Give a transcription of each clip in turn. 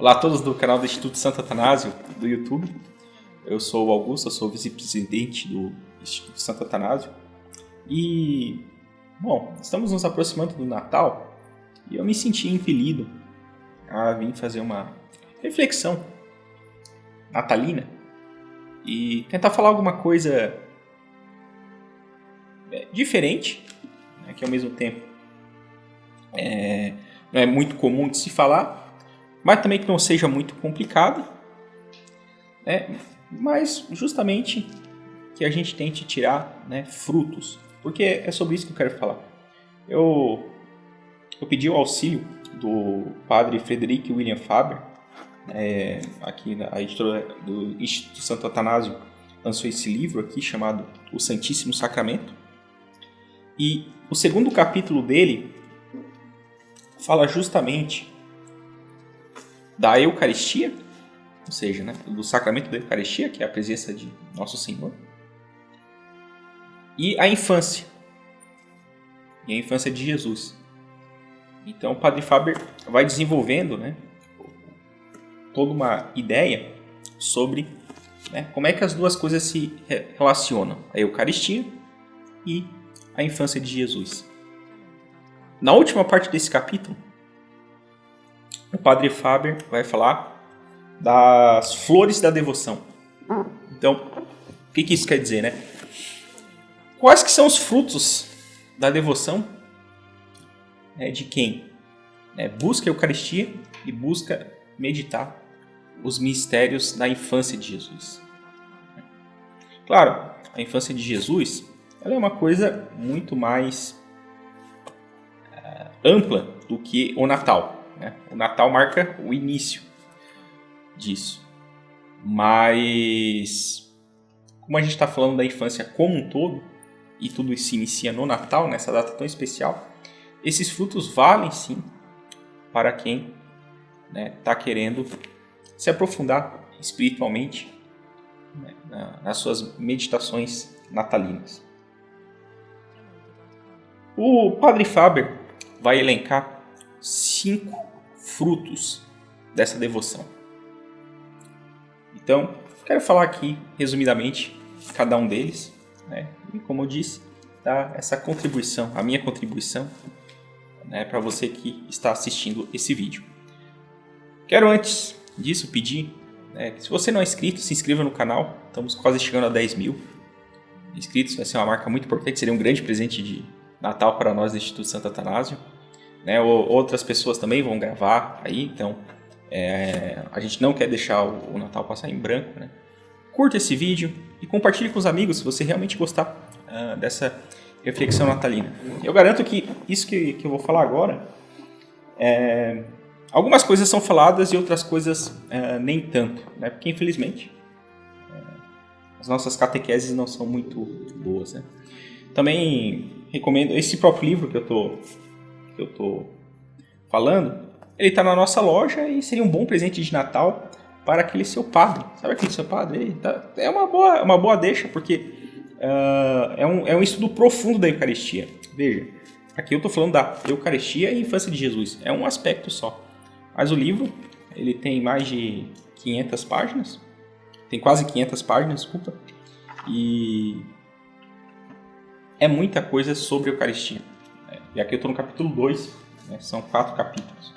Olá a todos do canal do Instituto Santo Atanásio do YouTube. Eu sou o Augusto, eu sou o vice-presidente do Instituto Santo Atanásio. E, bom, estamos nos aproximando do Natal e eu me senti impelido a vir fazer uma reflexão natalina e tentar falar alguma coisa diferente, né, que ao mesmo tempo não é muito comum de se falar, mas também que não seja muito complicado, né, mas justamente que a gente tente tirar, né, frutos, porque é sobre isso que eu quero falar. Eu pedi o auxílio do padre Frederick William Faber, aqui a editora do Instituto Santo Atanásio lançou esse livro aqui chamado O Santíssimo Sacramento, e o segundo capítulo dele fala justamente da Eucaristia, ou seja, né, do sacramento da Eucaristia, que é a presença de Nosso Senhor, e a infância de Jesus. Então o Padre Faber vai desenvolvendo, né, toda uma ideia sobre, né, como é que as duas coisas se relacionam, a Eucaristia e a infância de Jesus. Na última parte desse capítulo, o Padre Faber vai falar das flores da devoção. Então, o que isso quer dizer, né? Quais que são os frutos da devoção de quem busca a Eucaristia e busca meditar os mistérios da infância de Jesus? Claro, a infância de Jesus ela é uma coisa muito mais ampla do que o Natal. O Natal marca o início disso. Mas, como a gente está falando da infância como um todo, e tudo isso se inicia no Natal, nessa data tão especial, esses frutos valem sim para quem está querendo se aprofundar espiritualmente, né, nas suas meditações natalinas. O Padre Faber vai elencar 5 frutos dessa devoção. Então, quero falar aqui resumidamente cada um deles, né? E como eu disse, dar essa contribuição, a minha contribuição, né, para você que está assistindo esse vídeo. Quero antes disso pedir, que se você não é inscrito, se inscreva no canal. Estamos quase chegando a 10 mil inscritos, vai ser uma marca muito importante, seria um grande presente de Natal para nós do Instituto Santo Atanásio. Outras pessoas também vão gravar aí, então a gente não quer deixar o Natal passar em branco, né? Curta esse vídeo e compartilhe com os amigos se você realmente gostar dessa reflexão natalina. Eu garanto que isso que eu vou falar agora, algumas coisas são faladas e outras coisas nem tanto, né? Porque infelizmente as nossas catequeses não são muito boas, né? Também recomendo esse próprio livro que eu tô falando, ele está na nossa loja e seria um bom presente de Natal para aquele seu padre. Sabe aquele seu padre? É uma boa deixa, porque é um estudo profundo da Eucaristia. Veja, aqui eu estou falando da Eucaristia e infância de Jesus. É um aspecto só. Mas o livro, ele tem mais de 500 páginas. Tem quase 500 páginas, desculpa. E é muita coisa sobre a Eucaristia. E aqui eu estou no capítulo 2, né? São 4 capítulos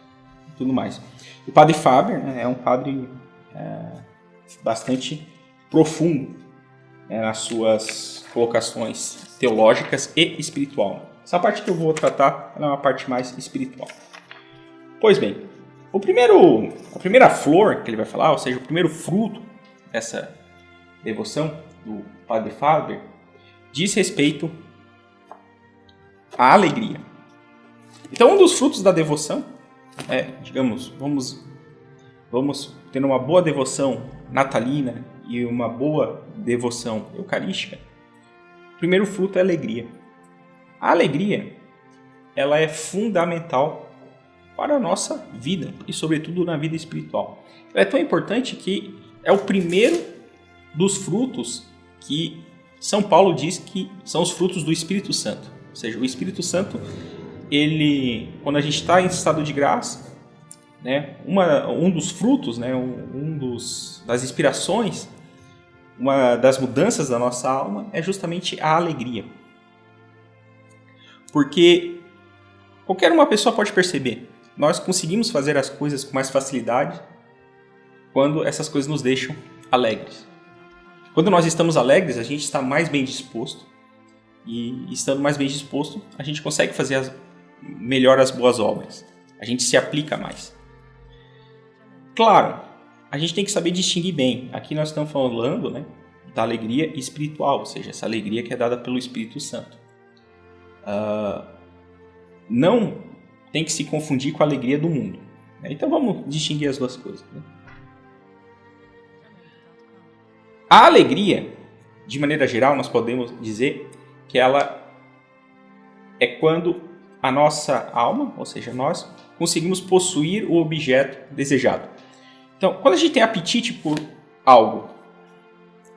e tudo mais. O Padre Faber, né, é um padre bastante profundo, né, nas suas colocações teológicas e espiritual. Essa parte que eu vou tratar é uma parte mais espiritual. Pois bem, a primeira flor que ele vai falar, ou seja, o primeiro fruto dessa devoção do Padre Faber, diz respeito à alegria. Então, um dos frutos da devoção digamos, vamos ter uma boa devoção natalina e uma boa devoção eucarística. O primeiro fruto é a alegria. A alegria, ela é fundamental para a nossa vida e, sobretudo, na vida espiritual. Ela é tão importante que é o primeiro dos frutos que São Paulo diz que são os frutos do Espírito Santo. Ou seja, o Espírito Santo, ele, quando a gente está em estado de graça, né, um dos frutos, né, das inspirações, uma das mudanças da nossa alma é justamente a alegria. Porque qualquer uma pessoa pode perceber, nós conseguimos fazer as coisas com mais facilidade quando essas coisas nos deixam alegres. Quando nós estamos alegres, a gente está mais bem disposto. E estando mais bem disposto, a gente consegue fazer melhor as boas obras. A gente se aplica mais. Claro, a gente tem que saber distinguir bem. Aqui nós estamos falando, né, da alegria espiritual, ou seja, essa alegria que é dada pelo Espírito Santo. Não tem que se confundir com a alegria do mundo. Então vamos distinguir as duas coisas. Né? A alegria, de maneira geral, nós podemos dizer que ela é quando a nossa alma, ou seja, nós, conseguimos possuir o objeto desejado. Então, quando a gente tem apetite por algo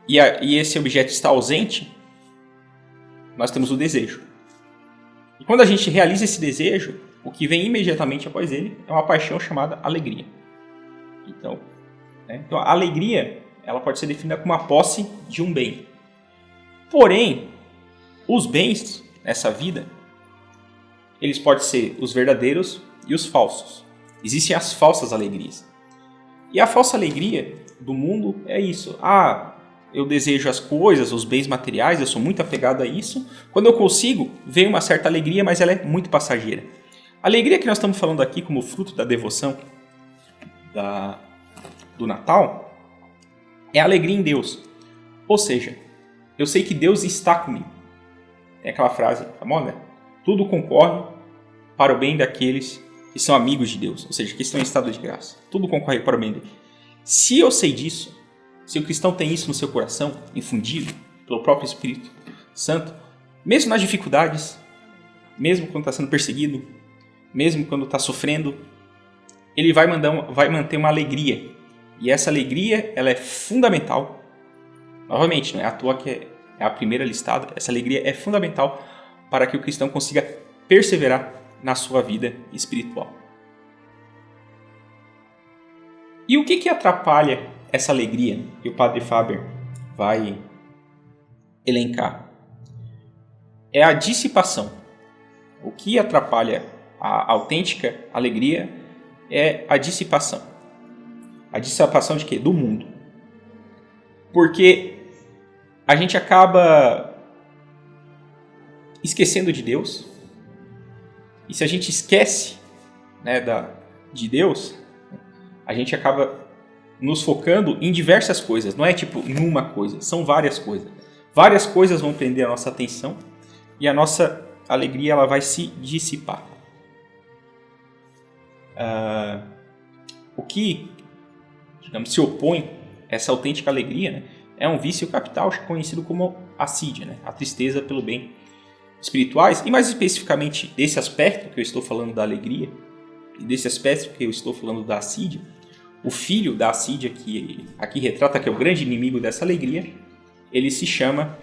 e esse objeto está ausente, nós temos o desejo. E quando a gente realiza esse desejo, o que vem imediatamente após ele é uma paixão chamada alegria. Então, a alegria ela pode ser definida como a posse de um bem. Porém, os bens nessa vida, eles podem ser os verdadeiros e os falsos. Existem as falsas alegrias. E a falsa alegria do mundo é isso. Eu desejo as coisas, os bens materiais, eu sou muito apegado a isso. Quando eu consigo, vem uma certa alegria, mas ela é muito passageira. A alegria que nós estamos falando aqui como fruto da devoção do Natal é a alegria em Deus. Ou seja, eu sei que Deus está comigo. Tem aquela frase famosa, tudo concorre para o bem daqueles que são amigos de Deus, ou seja, que estão em estado de graça. Tudo concorre para o bem dele. Se eu sei disso, se o cristão tem isso no seu coração, infundido pelo próprio Espírito Santo, mesmo nas dificuldades, mesmo quando está sendo perseguido, mesmo quando está sofrendo, ele vai manter uma alegria. E essa alegria ela é fundamental. Novamente, não é à toa que é a primeira listada. Essa alegria é fundamental para que o cristão consiga perseverar na sua vida espiritual. E o que atrapalha essa alegria que o Padre Faber vai elencar? É a dissipação. O que atrapalha a autêntica alegria é a dissipação. A dissipação de quê? Do mundo. Porque a gente acaba esquecendo de Deus. E se a gente esquece, né, de Deus, a gente acaba nos focando em diversas coisas. Não é tipo em uma coisa, são várias coisas. Várias coisas vão prender a nossa atenção e a nossa alegria ela vai se dissipar. O que, digamos, se opõe a essa autêntica alegria, né, é um vício capital conhecido como assídia, né, a tristeza pelo bem espirituais, e mais especificamente desse aspecto que eu estou falando da alegria, e desse aspecto que eu estou falando da assídia, o filho da assídia que aqui retrata que é o grande inimigo dessa alegria, ele se chama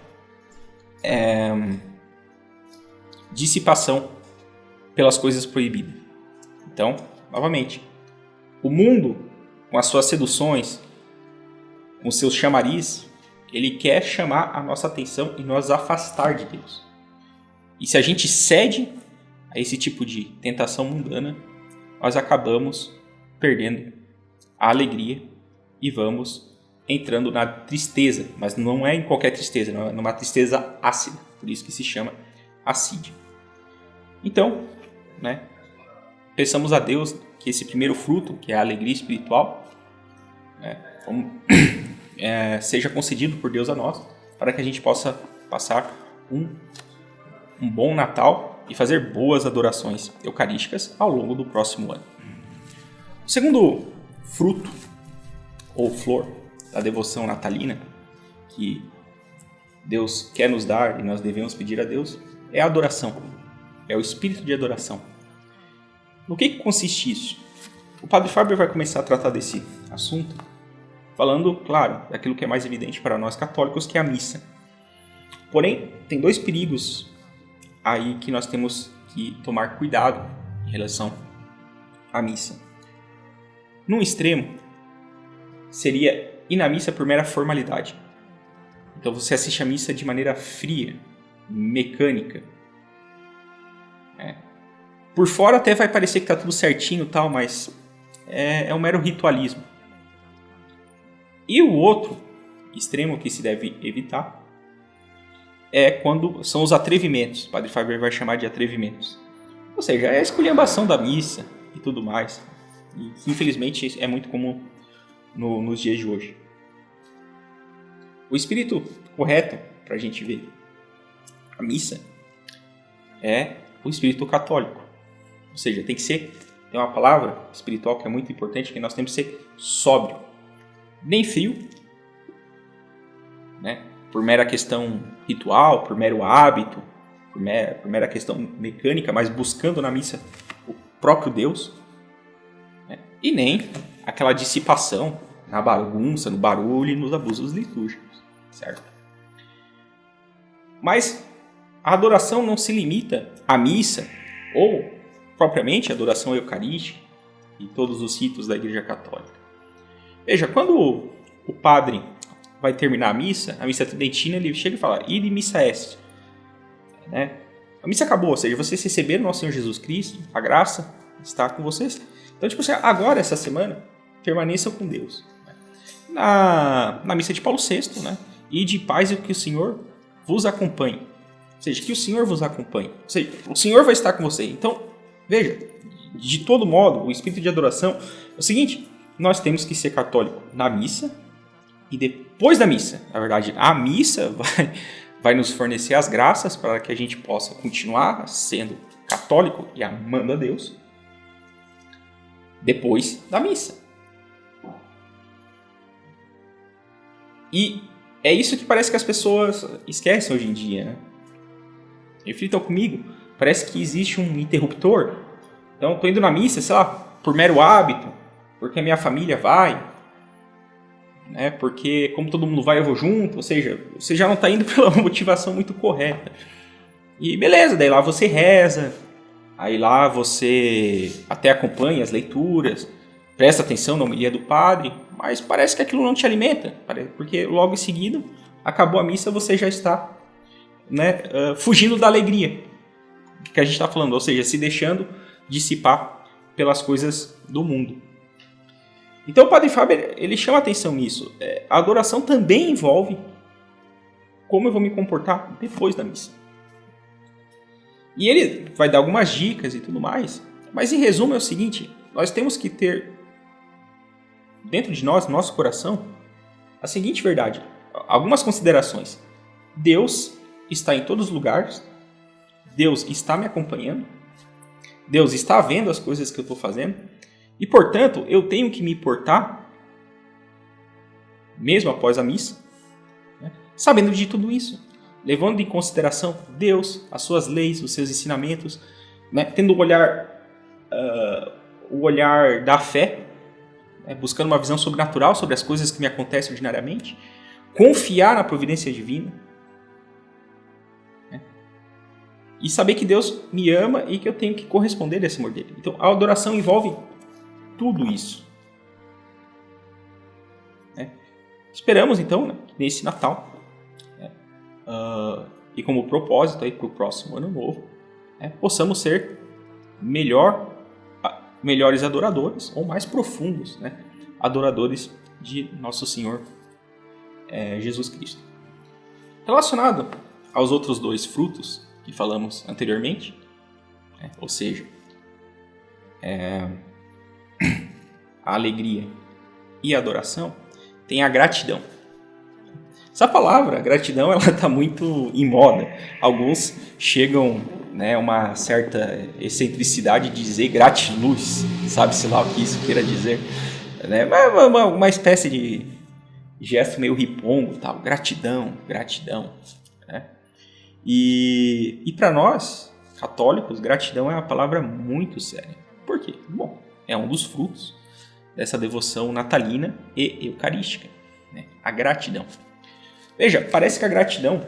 dissipação pelas coisas proibidas. Então, novamente, o mundo, com as suas seduções, com seus chamariz, ele quer chamar a nossa atenção e nos afastar de Deus. E se a gente cede a esse tipo de tentação mundana, nós acabamos perdendo a alegria e vamos entrando na tristeza. Mas não é em qualquer tristeza, não é numa tristeza ácida. Por isso que se chama assídia. Então, né, peçamos a Deus que esse primeiro fruto, que é a alegria espiritual, né, seja concedido por Deus a nós, para que a gente possa passar um bom Natal e fazer boas adorações eucarísticas ao longo do próximo ano. O segundo fruto ou flor da devoção natalina que Deus quer nos dar e nós devemos pedir a Deus é a adoração, é o espírito de adoração. No que consiste isso? O Padre Faber vai começar a tratar desse assunto falando, claro, daquilo que é mais evidente para nós católicos, que é a missa. Porém, tem dois perigos aí que nós temos que tomar cuidado em relação à missa. Num extremo, seria ir na missa por mera formalidade. Então você assiste a missa de maneira fria, mecânica. Por fora até vai parecer que está tudo certinho e tal, mas é um mero ritualismo. E o outro extremo que se deve evitar é quando são os atrevimentos. O Padre Fábio vai chamar de atrevimentos. Ou seja, é a esculhambação da missa e tudo mais. E infelizmente é muito comum nos dias de hoje. O espírito correto para a gente ver a missa é o espírito católico. Ou seja, tem uma palavra espiritual que é muito importante, que nós temos que ser sóbrio. Nem frio, né? Por mera questão ritual, por mero hábito, por mera questão mecânica, mas buscando na missa o próprio Deus, né? E nem aquela dissipação na bagunça, no barulho e nos abusos litúrgicos, certo? Mas a adoração não se limita à missa ou propriamente a adoração eucarística e todos os ritos da Igreja Católica. Veja, quando o padre vai terminar a missa tridentina, ele chega e fala: "Ide missa est", né? A missa acabou, ou seja, vocês receberam nosso Senhor Jesus Cristo, a graça está com vocês. Então, agora, essa semana, permaneçam com Deus. Na missa de Paulo VI, né? "Ide em paz e que o Senhor vos acompanhe". Ou seja, que o Senhor vos acompanhe. Ou seja, o Senhor vai estar com você. Então, veja, de todo modo, o espírito de adoração é o seguinte: nós temos que ser católico na missa e depois da missa. Na verdade, a missa vai nos fornecer as graças para que a gente possa continuar sendo católico e amando a Deus depois da missa. E é isso que parece que as pessoas esquecem hoje em dia, né? Reflitam comigo, parece que existe um interruptor. Então, estou indo na missa, sei lá, por mero hábito, porque a minha família vai, né? Porque como todo mundo vai, eu vou junto. Ou seja, você já não está indo pela motivação muito correta. E beleza, daí lá você reza, aí lá você até acompanha as leituras, presta atenção na homilia do padre, mas parece que aquilo não te alimenta, porque logo em seguida, acabou a missa, você já está, né, fugindo da alegria que a gente está falando, ou seja, se deixando dissipar pelas coisas do mundo. Então o Padre Fábio, ele chama atenção nisso. A adoração também envolve como eu vou me comportar depois da missa. E ele vai dar algumas dicas e tudo mais, mas em resumo é o seguinte: nós temos que ter dentro de nós, no nosso coração, a seguinte verdade. Algumas considerações. Deus está em todos os lugares. Deus está me acompanhando. Deus está vendo as coisas que eu estou fazendo. E, portanto, eu tenho que me portar, mesmo após a missa, né, sabendo de tudo isso. Levando em consideração Deus, as suas leis, os seus ensinamentos, né, tendo o olhar da fé, buscando uma visão sobrenatural sobre as coisas que me acontecem ordinariamente, confiar na providência divina, né? E saber que Deus me ama e que eu tenho que corresponder a esse amor dele. Então, a adoração envolve tudo isso, né? Esperamos, então, né, nesse Natal, né, e como propósito para o próximo ano novo, né, possamos ser melhores adoradores ou mais profundos, né, adoradores de nosso Senhor Jesus Cristo. Relacionado aos outros dois frutos que falamos anteriormente, né, ou seja, a alegria e a adoração, tem a gratidão. Essa palavra, gratidão, ela está muito em moda. Alguns chegam, né, uma certa excentricidade de dizer gratiluz, sabe-se lá o que isso queira dizer, né? Uma espécie de gesto meio ripongo, tal, gratidão, né? E para nós, católicos, gratidão é uma palavra muito séria. Por quê? Bom, é um dos frutos dessa devoção natalina e eucarística, né? A gratidão. Veja, parece que a gratidão,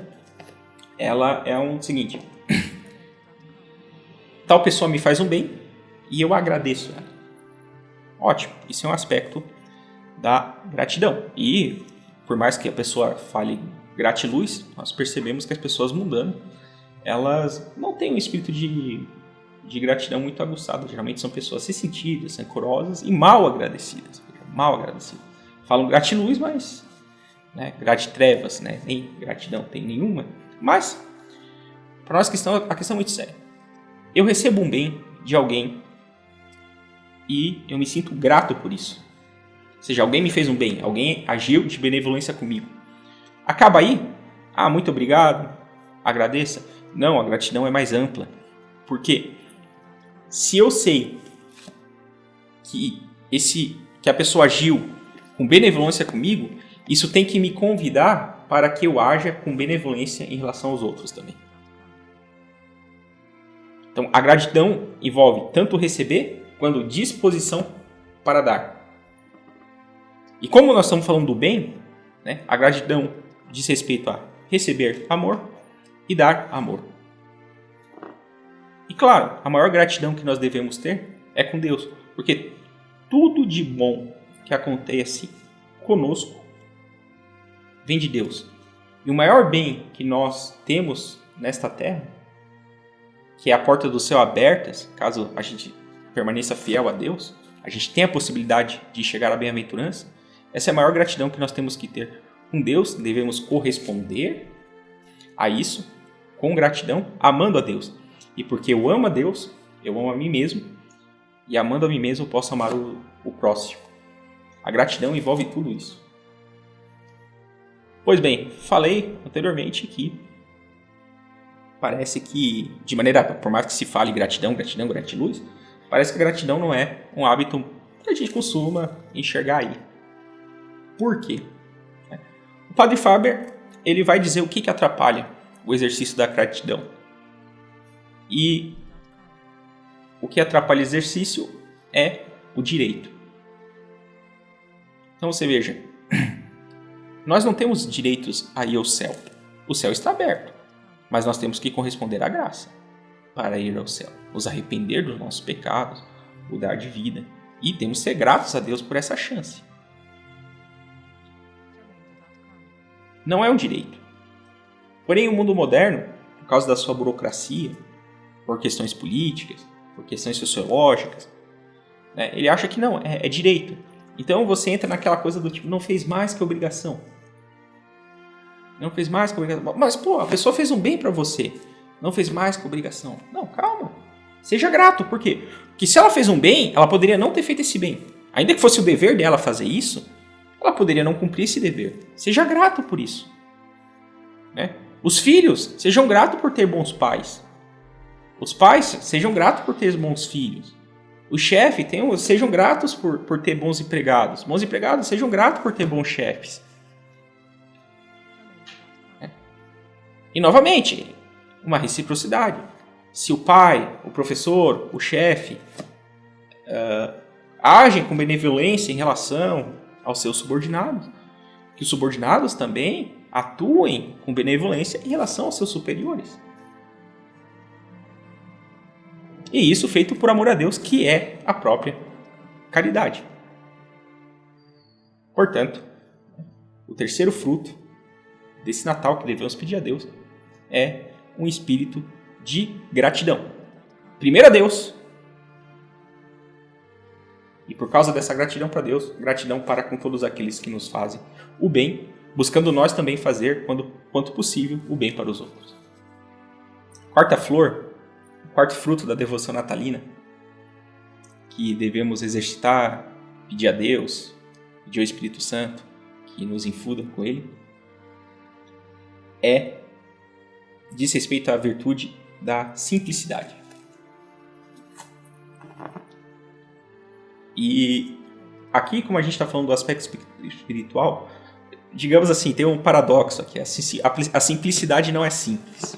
ela é o seguinte: tal pessoa me faz um bem e eu agradeço ela. Ótimo, isso é um aspecto da gratidão. E por mais que a pessoa fale gratiluz, nós percebemos que as pessoas mundanas, elas não têm um espírito de gratidão muito aguçado. Geralmente são pessoas ressentidas, rancorosas e mal agradecidas. Falam gratiluz, mas gratitrevas, nem gratidão tem nenhuma. Mas, para nós cristãos, a questão é muito séria. Eu recebo um bem de alguém e eu me sinto grato por isso. Ou seja, alguém me fez um bem, alguém agiu de benevolência comigo. Acaba aí? Muito obrigado, agradeça. Não, a gratidão é mais ampla. Por quê? Se eu sei que a pessoa agiu com benevolência comigo, isso tem que me convidar para que eu haja com benevolência em relação aos outros também. Então, a gratidão envolve tanto receber quanto disposição para dar. E como nós estamos falando do bem, a gratidão diz respeito a receber amor e dar amor. E claro, a maior gratidão que nós devemos ter é com Deus, porque tudo de bom que acontece conosco vem de Deus. E o maior bem que nós temos nesta terra, que é a porta do céu aberta, caso a gente permaneça fiel a Deus, a gente tem a possibilidade de chegar à bem-aventurança. Essa é a maior gratidão que nós temos que ter com Deus. Devemos corresponder a isso com gratidão, amando a Deus. E porque eu amo a Deus, eu amo a mim mesmo, e amando a mim mesmo eu posso amar o próximo. A gratidão envolve tudo isso. Pois bem, falei anteriormente que parece que, de maneira, por mais que se fale gratidão, gratiluz, parece que a gratidão não é um hábito que a gente costuma enxergar aí. Por quê? O Padre Faber, ele vai dizer o que atrapalha o exercício da gratidão. E o que atrapalha o exercício é o direito. Então você veja, nós não temos direitos a ir ao céu. O céu está aberto, mas nós temos que corresponder à graça para ir ao céu, nos arrepender dos nossos pecados, mudar de vida. E temos que ser gratos a Deus por essa chance. Não é um direito. Porém, o mundo moderno, por causa da sua burocracia, por questões políticas, por questões sociológicas, ele acha que não, é direito. Então você entra naquela coisa do tipo, não fez mais que obrigação. Não fez mais que obrigação. Mas, a pessoa fez um bem para você. Não fez mais que obrigação. Não, calma. Seja grato. Por quê? Porque se ela fez um bem, ela poderia não ter feito esse bem. Ainda que fosse o dever dela fazer isso, ela poderia não cumprir esse dever. Seja grato por isso. Os filhos, sejam gratos por ter bons pais. Os pais, sejam gratos por ter bons filhos. Os chefes, sejam gratos por ter bons empregados. Bons empregados, sejam gratos por ter bons chefes. E, novamente, uma reciprocidade. Se o pai, o professor, o chefe agem com benevolência em relação aos seus subordinados, que os subordinados também atuem com benevolência em relação aos seus superiores. E isso feito por amor a Deus, que é a própria caridade. Portanto, o terceiro fruto desse Natal que devemos pedir a Deus é um espírito de gratidão. Primeiro a Deus. E por causa dessa gratidão para Deus, gratidão para com todos aqueles que nos fazem o bem, buscando nós também fazer, quanto possível, o bem para os outros. Quarta flor, o quarto fruto da devoção natalina, que devemos exercitar, pedir a Deus, pedir ao Espírito Santo, que nos infunda com ele, diz respeito à virtude da simplicidade. E aqui, como a gente está falando do aspecto espiritual, digamos assim, tem um paradoxo aqui. A simplicidade não é simples.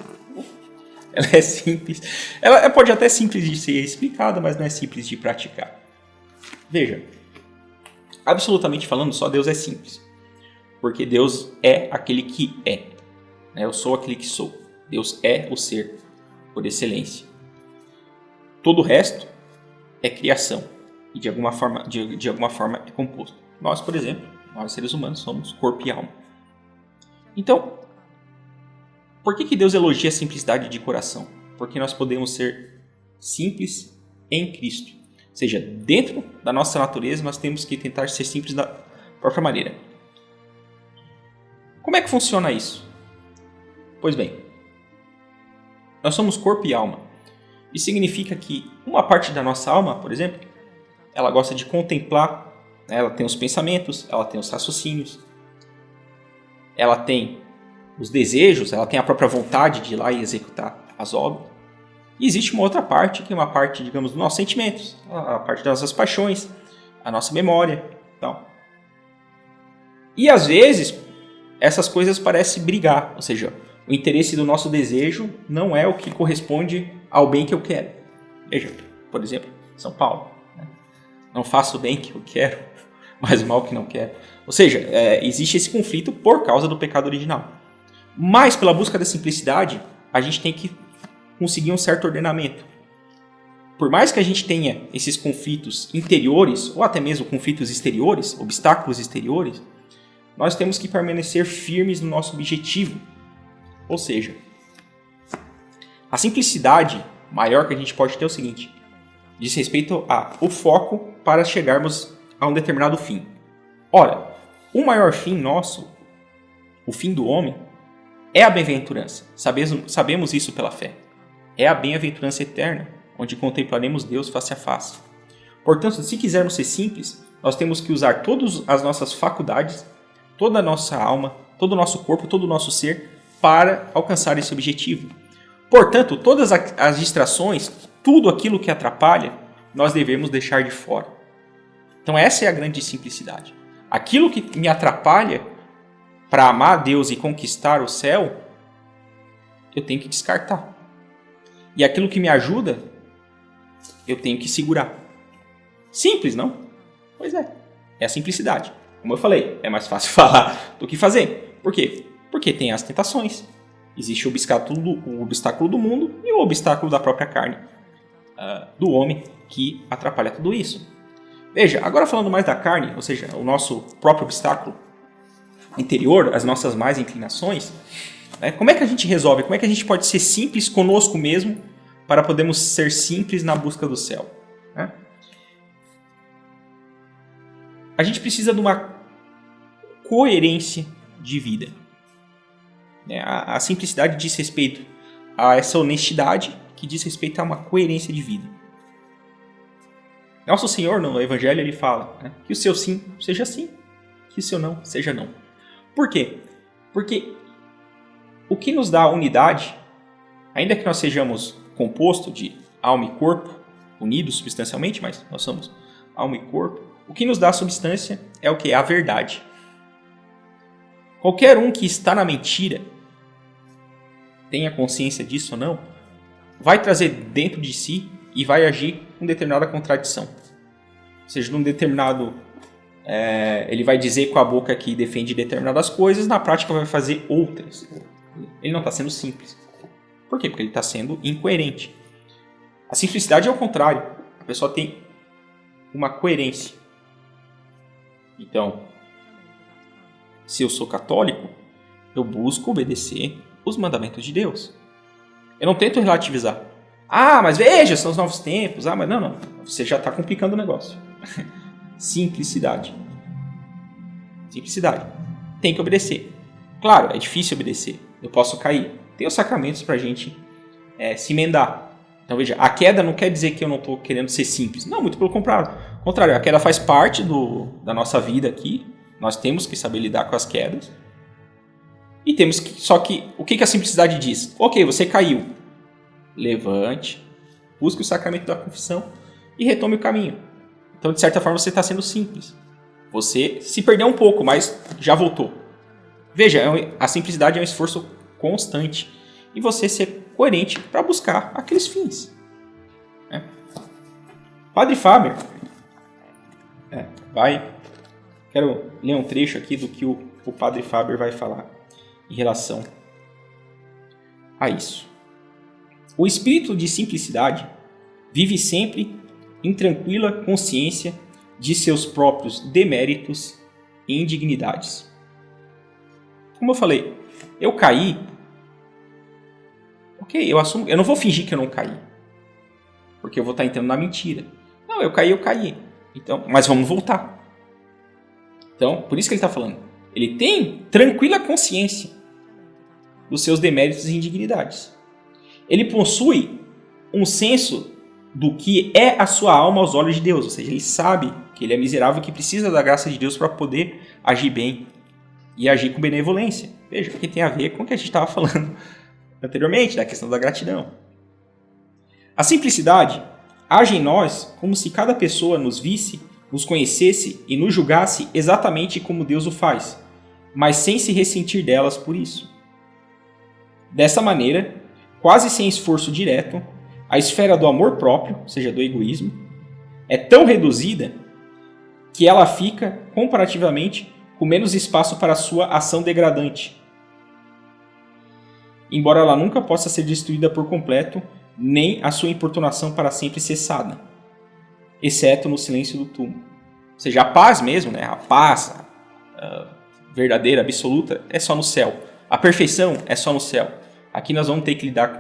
Ela é simples. Ela pode até simples de ser explicada, mas não é simples de praticar. Veja, absolutamente falando, só Deus é simples. Porque Deus é aquele que é. Eu sou aquele que sou. Deus é o ser por excelência. Todo o resto é criação. e de alguma forma é composto. Nós, por exemplo, nós seres humanos somos corpo e alma. Então, por que Deus elogia a simplicidade de coração? Porque nós podemos ser simples em Cristo. Ou seja, dentro da nossa natureza nós temos que tentar ser simples da própria maneira. Como é que funciona isso? Pois bem, nós somos corpo e alma. Isso significa que uma parte da nossa alma, por exemplo, ela gosta de contemplar, né? Ela tem os pensamentos, ela tem os raciocínios, ela tem os desejos, ela tem a própria vontade de ir lá e executar as obras. E existe uma outra parte, que é uma parte, digamos, dos nossos sentimentos, a parte das nossas paixões, a nossa memória. Então. E às vezes, essas coisas parecem brigar, ou seja, o interesse do nosso desejo não é o que corresponde ao bem que eu quero. Veja, por exemplo, São Paulo. Né? Não faço o bem que eu quero, mas o mal que não quero. Ou seja, existe esse conflito por causa do pecado original. Mas, pela busca da simplicidade, a gente tem que conseguir um certo ordenamento. Por mais que a gente tenha esses conflitos interiores, ou até mesmo conflitos exteriores, obstáculos exteriores, nós temos que permanecer firmes no nosso objetivo. Ou seja, a simplicidade maior que a gente pode ter é o seguinte: diz respeito ao foco para chegarmos a um determinado fim. Ora, o maior fim nosso, o fim do homem, é a bem-aventurança. Sabemos isso pela fé. É a bem-aventurança eterna, onde contemplaremos Deus face a face. Portanto, se quisermos ser simples, nós temos que usar todas as nossas faculdades, toda a nossa alma, todo o nosso corpo, todo o nosso ser, para alcançar esse objetivo. Portanto, todas as distrações, tudo aquilo que atrapalha, nós devemos deixar de fora. Então essa é a grande simplicidade. Aquilo que me atrapalha para amar a Deus e conquistar o céu, eu tenho que descartar. E aquilo que me ajuda, eu tenho que segurar. Simples, não? Pois é. É a simplicidade. Como eu falei, é mais fácil falar do que fazer. Por quê? Porque tem as tentações. Existe o obstáculo do mundo e o obstáculo da própria carne, do homem, que atrapalha tudo isso. Veja, agora falando mais da carne, ou seja, o nosso próprio obstáculo interior, as nossas más inclinações, né? Como é que a gente resolve? Como é que a gente pode ser simples conosco mesmo para podermos ser simples na busca do céu? Né? A gente precisa de uma coerência de vida. A simplicidade diz respeito a essa honestidade que diz respeito a uma coerência de vida. Nosso Senhor, no Evangelho, ele fala, né, que o seu sim seja sim, que o seu não seja não. Por quê? Porque o que nos dá a unidade, ainda que nós sejamos composto de alma e corpo, unidos substancialmente, mas nós somos alma e corpo, o que nos dá a substância é o que? A verdade. Qualquer um que está na mentira, tenha consciência disso ou não, vai trazer dentro de si e vai agir com determinada contradição. Ou seja, num determinado... ele vai dizer com a boca que defende determinadas coisas, na prática vai fazer outras. Ele não está sendo simples. Por quê? Porque ele está sendo incoerente. A simplicidade é o contrário. A pessoa tem uma coerência. Então, se eu sou católico, eu busco obedecer os mandamentos de Deus. Eu não tento relativizar. Ah, mas veja, são os novos tempos. Ah, mas não. Você já está complicando o negócio. Simplicidade. Simplicidade. Tem que obedecer. Claro, é difícil obedecer. Eu posso cair. Tem os sacramentos para a gente se emendar. Então veja, a queda não quer dizer que eu não estou querendo ser simples. Não, muito pelo contrário. A queda faz parte da nossa vida aqui. Nós temos que saber lidar com as quedas. E temos que... Só que, o que a simplicidade diz? Ok, você caiu. Levante, busque o sacramento da confissão e retome o caminho. Então, de certa forma, você está sendo simples. Você se perdeu um pouco, mas já voltou. Veja, a simplicidade é um esforço constante. E você ser coerente para buscar aqueles fins. Padre Faber quero ler um trecho aqui do que o Padre Faber vai falar em relação a isso. O espírito de simplicidade vive sempre intranquila consciência de seus próprios deméritos e indignidades. Como eu falei, eu caí. Ok, eu assumo. Eu não vou fingir que eu não caí. Porque eu vou estar entrando na mentira. Não, eu caí. Então, mas vamos voltar. Então, por isso que ele está falando. Ele tem tranquila consciência dos seus deméritos e indignidades. Ele possui um senso do que é a sua alma aos olhos de Deus. Ou seja, ele sabe que ele é miserável e que precisa da graça de Deus para poder agir bem e agir com benevolência. Veja, que tem a ver com o que a gente estava falando anteriormente, da questão da gratidão. A simplicidade age em nós como se cada pessoa nos visse, nos conhecesse e nos julgasse exatamente como Deus o faz, mas sem se ressentir delas por isso. Dessa maneira, quase sem esforço direto, a esfera do amor próprio, ou seja, do egoísmo, é tão reduzida que ela fica, comparativamente, com menos espaço para a sua ação degradante. Embora ela nunca possa ser destruída por completo, nem a sua importunação para sempre cessada, exceto no silêncio do túmulo. Ou seja, a paz mesmo, né? A paz verdadeira, absoluta, é só no céu. A perfeição é só no céu. Aqui nós vamos ter que lidar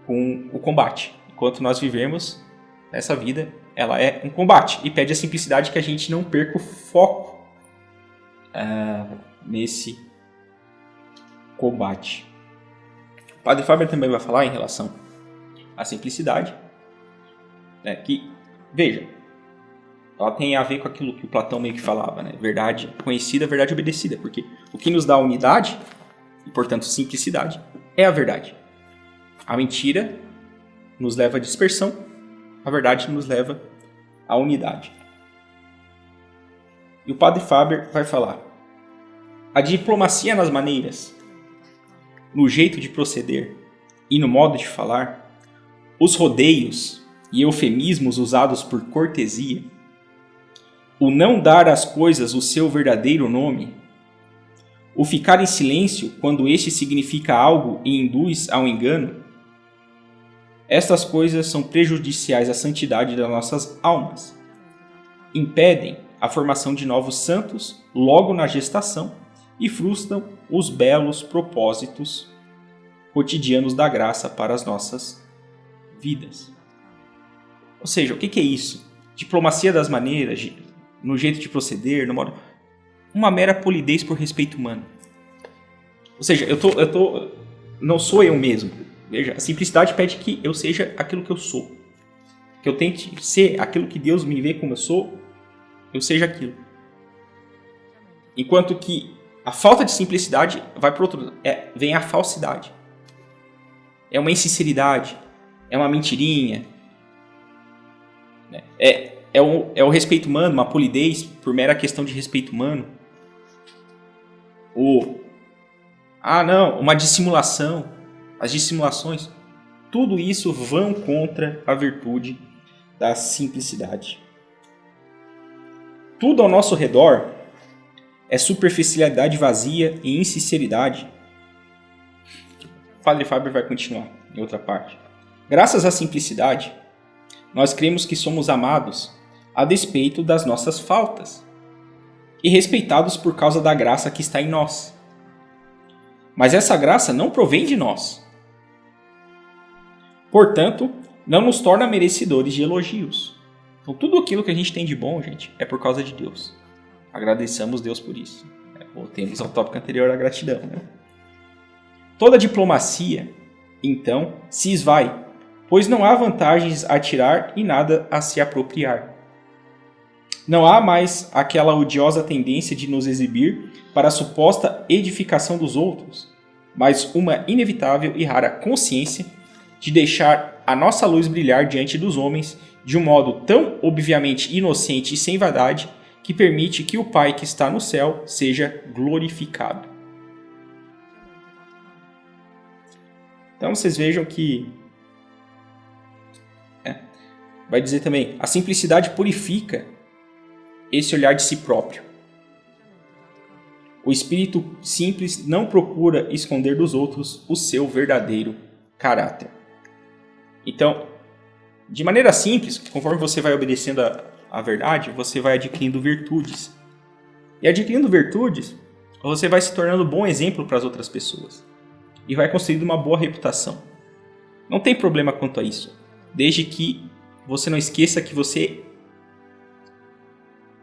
com o combate. Enquanto nós vivemos, essa vida ela é um combate. E pede a simplicidade que a gente não perca o foco nesse combate. O Padre Fábio também vai falar em relação à simplicidade, né, que, veja, ela tem a ver com aquilo que o Platão meio que falava, né? Verdade conhecida, verdade obedecida, porque o que nos dá unidade, e portanto simplicidade, é a verdade. A mentira nos leva à dispersão, a verdade nos leva à unidade. E o Padre Faber vai falar: a diplomacia nas maneiras, no jeito de proceder e no modo de falar, os rodeios e eufemismos usados por cortesia, o não dar às coisas o seu verdadeiro nome, o ficar em silêncio quando este significa algo e induz ao engano, estas coisas são prejudiciais à santidade das nossas almas, impedem a formação de novos santos logo na gestação e frustram os belos propósitos cotidianos da graça para as nossas vidas. Ou seja, o que é isso? Diplomacia das maneiras, no jeito de proceder, no modo... uma mera polidez por respeito humano. Ou seja, não sou eu mesmo. Veja, a simplicidade pede que eu seja aquilo que eu sou. Que eu tente ser aquilo que Deus me vê como eu sou, eu seja aquilo. Enquanto que a falta de simplicidade vai para outro, vem a falsidade. É uma insinceridade, é uma mentirinha. É o respeito humano, uma polidez por mera questão de respeito humano. Ou, uma dissimulação. As dissimulações, tudo isso vão contra a virtude da simplicidade. Tudo ao nosso redor é superficialidade vazia e insinceridade. O Padre Fábio vai continuar em outra parte. Graças à simplicidade, nós cremos que somos amados a despeito das nossas faltas e respeitados por causa da graça que está em nós. Mas essa graça não provém de nós. Portanto, não nos torna merecedores de elogios. Então, tudo aquilo que a gente tem de bom, gente, é por causa de Deus. Agradeçamos Deus por isso. Voltemos ao tópico anterior, a gratidão. Né? Toda diplomacia, então, se esvai, pois não há vantagens a tirar e nada a se apropriar. Não há mais aquela odiosa tendência de nos exibir para a suposta edificação dos outros, mas uma inevitável e rara consciência de deixar a nossa luz brilhar diante dos homens de um modo tão obviamente inocente e sem vaidade que permite que o Pai que está no céu seja glorificado. Então vocês vejam que vai dizer também, a simplicidade purifica esse olhar de si próprio. O espírito simples não procura esconder dos outros o seu verdadeiro caráter. Então, De maneira simples, conforme você vai obedecendo a verdade, você vai adquirindo virtudes. E adquirindo virtudes, você vai se tornando um bom exemplo para as outras pessoas. E vai construindo uma boa reputação. Não tem problema quanto a isso. Desde que você não esqueça que você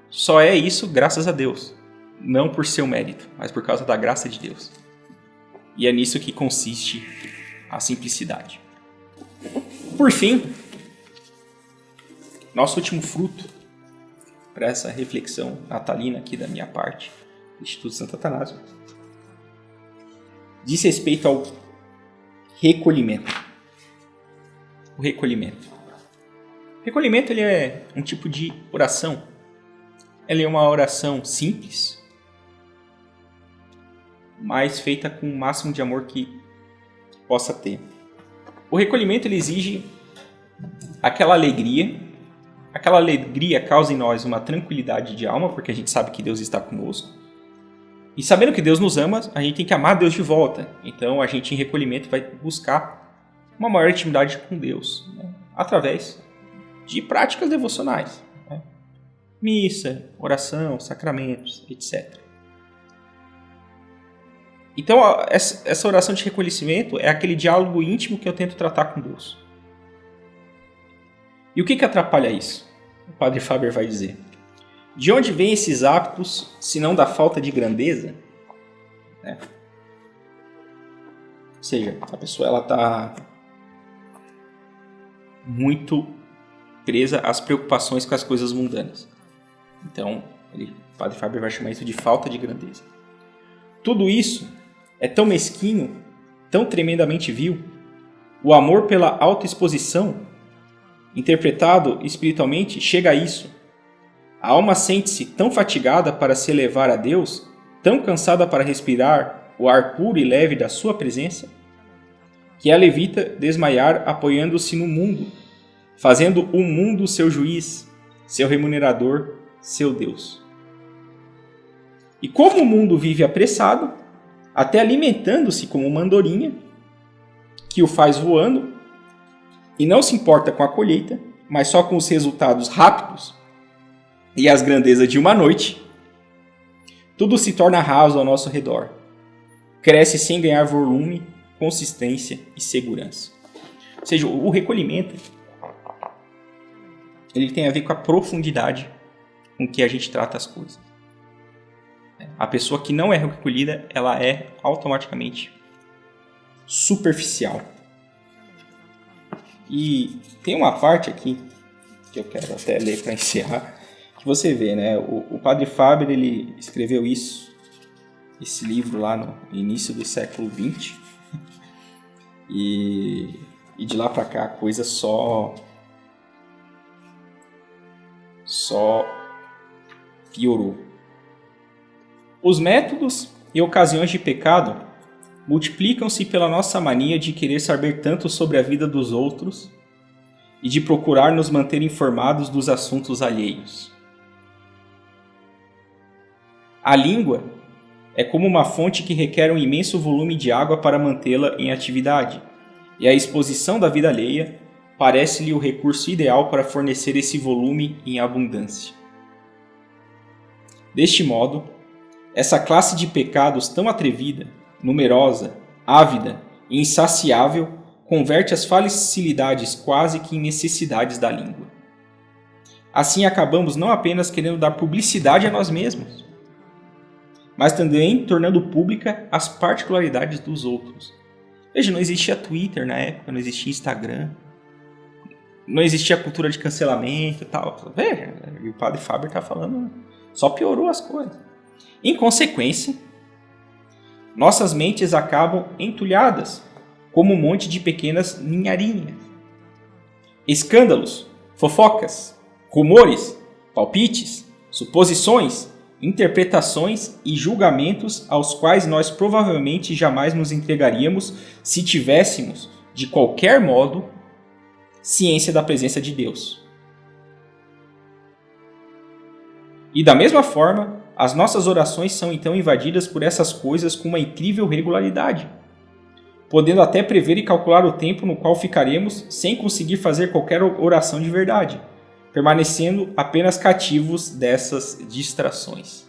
só é isso graças a Deus. Não por seu mérito, mas por causa da graça de Deus. E é nisso que consiste a simplicidade. Por fim, nosso último fruto para essa reflexão natalina aqui da minha parte, do Instituto Santo Atanásio, diz respeito ao recolhimento. O recolhimento. O recolhimento ele é um tipo de oração. Ele é uma oração simples, mas feita com o máximo de amor que possa ter. O recolhimento ele exige aquela alegria. Aquela alegria causa em nós uma tranquilidade de alma, porque a gente sabe que Deus está conosco. E sabendo que Deus nos ama, a gente tem que amar Deus de volta. Então a gente em recolhimento vai buscar uma maior intimidade com Deus, né? Através de práticas devocionais, né? Missa, oração, sacramentos, etc. Então essa oração de reconhecimento é aquele diálogo íntimo que eu tento tratar com Deus. E o que atrapalha isso? O Padre Faber vai dizer: de onde vêm esses hábitos, se não da falta de grandeza? Né? Ou seja, a pessoa está muito presa às preocupações com as coisas mundanas. Então, o Padre Faber vai chamar isso de falta de grandeza. Tudo isso é tão mesquinho, tão tremendamente vil. O amor pela autoexposição, interpretado espiritualmente, chega a isso. A alma sente-se tão fatigada para se elevar a Deus, tão cansada para respirar o ar puro e leve da sua presença, que ela evita desmaiar apoiando-se no mundo, fazendo o mundo seu juiz, seu remunerador, seu Deus. E como o mundo vive apressado, até alimentando-se como uma andorinha, que o faz voando, e não se importa com a colheita, mas só com os resultados rápidos e as grandezas de uma noite, tudo se torna raso ao nosso redor. Cresce sem ganhar volume, consistência e segurança. Ou seja, o recolhimento ele tem a ver com a profundidade com que a gente trata as coisas. A pessoa que não é recolhida, ela é automaticamente superficial. E tem uma parte aqui que eu quero até ler para encerrar, que você vê, né? O Padre Faber ele escreveu esse livro lá no início do século XX e de lá para cá a coisa só piorou. Os métodos e ocasiões de pecado multiplicam-se pela nossa mania de querer saber tanto sobre a vida dos outros e de procurar nos manter informados dos assuntos alheios. A língua é como uma fonte que requer um imenso volume de água para mantê-la em atividade, e a exposição da vida alheia parece-lhe o recurso ideal para fornecer esse volume em abundância. Deste modo, essa classe de pecados tão atrevida, numerosa, ávida e insaciável converte as facilidades quase que em necessidades da língua. Assim acabamos não apenas querendo dar publicidade a nós mesmos, mas também tornando pública as particularidades dos outros. Veja, não existia Twitter na época, não existia Instagram, não existia cultura de cancelamento e tal. Veja, e o Padre Faber está falando, só piorou as coisas. Em consequência, nossas mentes acabam entulhadas como um monte de pequenas ninharinhas. Escândalos, fofocas, rumores, palpites, suposições, interpretações e julgamentos aos quais nós provavelmente jamais nos entregaríamos se tivéssemos, de qualquer modo, ciência da presença de Deus. E da mesma forma, as nossas orações são então invadidas por essas coisas com uma incrível regularidade. podendo até prever e calcular o tempo no qual ficaremos sem conseguir fazer qualquer oração de verdade, permanecendo apenas cativos dessas distrações.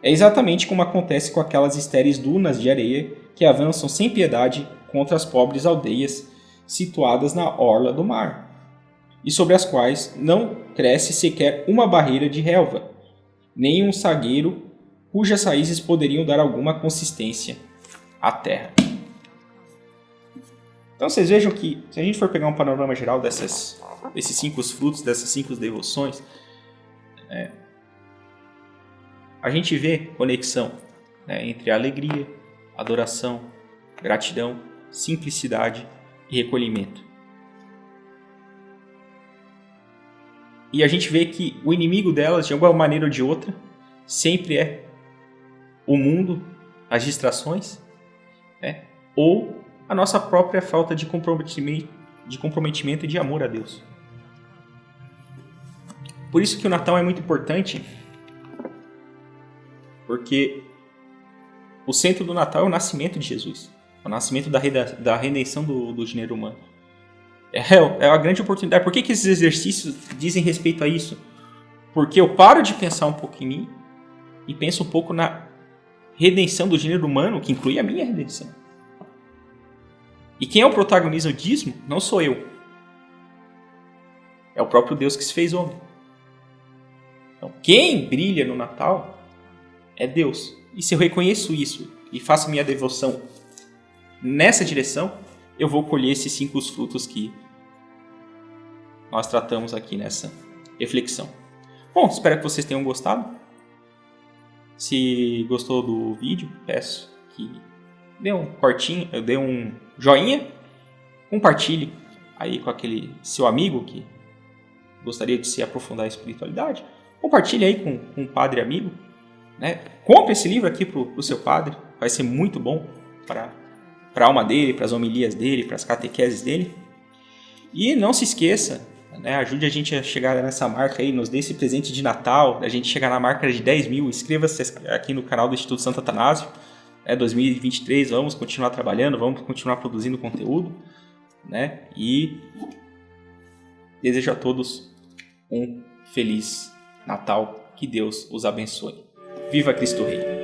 É exatamente como acontece com aquelas estéreis dunas de areia que avançam sem piedade contra as pobres aldeias situadas na orla do mar, e sobre as quais não cresce sequer uma barreira de relva, nem um sagueiro cujas raízes poderiam dar alguma consistência à terra. Então vocês vejam que, se a gente for pegar um panorama geral desses 5 frutos, dessas 5 devoções, a gente vê conexão, entre alegria, adoração, gratidão, simplicidade e recolhimento. E a gente vê que o inimigo delas, de alguma maneira ou de outra, sempre é o mundo, as distrações, ou a nossa própria falta de comprometimento e de amor a Deus. Por isso que o Natal é muito importante, porque o centro do Natal é o nascimento de Jesus, o nascimento da redenção do gênero humano. É uma grande oportunidade. Por que esses exercícios dizem respeito a isso? Porque eu paro de pensar um pouco em mim e penso um pouco na redenção do gênero humano, que inclui a minha redenção. E quem é o protagonismo disso não sou eu. É o próprio Deus que se fez homem. Então, quem brilha no Natal é Deus. E se eu reconheço isso e faço minha devoção nessa direção, eu vou colher esses 5 frutos que nós tratamos aqui nessa reflexão. Bom, espero que vocês tenham gostado. Se gostou do vídeo, peço que dê um joinha, compartilhe aí com aquele seu amigo que gostaria de se aprofundar em espiritualidade. Compartilhe aí com um padre amigo. Compre esse livro aqui para o seu padre, vai ser muito bom para a alma dele, para as homilias dele, para as catequeses dele. E não se esqueça, ajude a gente a chegar nessa marca aí, nos dê esse presente de Natal, a gente chegar na marca de 10 mil, inscreva-se aqui no canal do Instituto Santo Atanásio, 2023, vamos continuar trabalhando, vamos continuar produzindo conteúdo, e desejo a todos um feliz Natal, que Deus os abençoe. Viva Cristo Rei!